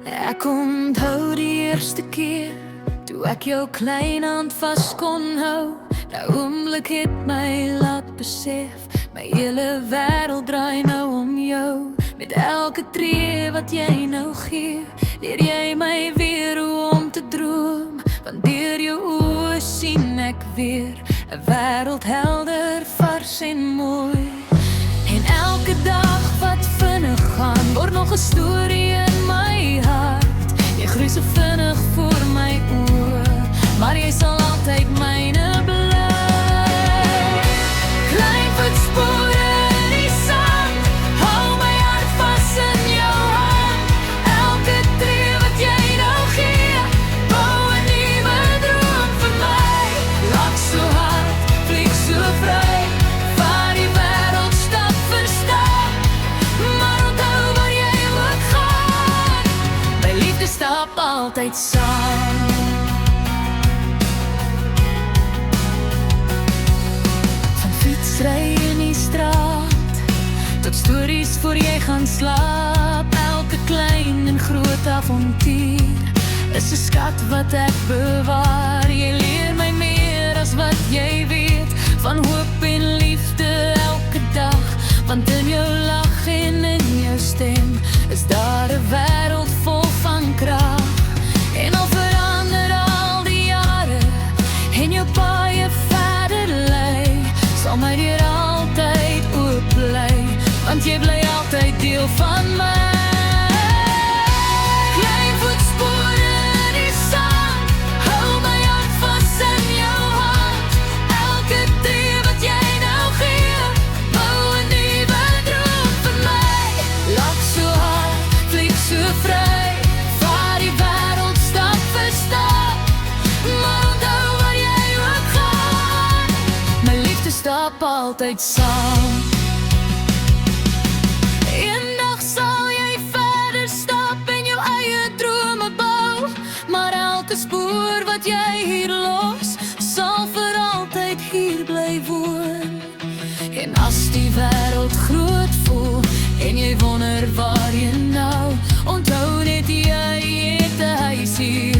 Ek onthou die eerste keer toe ek jou klein hand vas kon hou. Die oomblik het my laat besef, my hele wêreld draai nou om jou. Met elke tree wat jy nou gee, leer jy my weer hoe om te droom. Want deur jou oë sien ek weer 'n wêreld helder, vars en mooi. En elke dag wat vinnig gaan, word nog 'n storie in my hart. Jy groei so vinnig voor my oë, maar jy sal altyd myne bly. Klein voetspore in die sand, hou my hart vas in jou hand. Elke tree wat jy nou gee, bou 'n nuwe droom vir my. Lach so hard, vlieg so vry, vaar die wêreld stap vir stap. Maar onthou waar jy ook gaan, my liefde stap altyd saam. Ry in die straat, tot stories voor jy gaan slaap. Elke klein en groot avontuur is 'n skat wat ek bewaar. Jy leer my meer as wat jy weet, van hoop en liefde elke dag. Want in jou lach en in jou stem is daar 'n wêreld vol van krag. En al verander al die jare en jou paie verder lei, sal my deur altyd oop bly, want jy bly altyd deel van my. Klein voetspore in die sand, hou my hart vas in jou hand. Elke tree wat jy nou gee, bou 'n nuwe droom vir my. Lach so hard, vlieg so vry, vaar die wêreld stap vir stap. Maar onthou waar jy ook gaan, my liefde stap altyd saam. Eendag sal jy verder stap en jou eie drome bou, maar elke spoor wat jy hier los, sal vir altyd hier bly woon. En as die wêreld groot voel en jy wonder waar jy nou, onthou net jy het 'n huis hier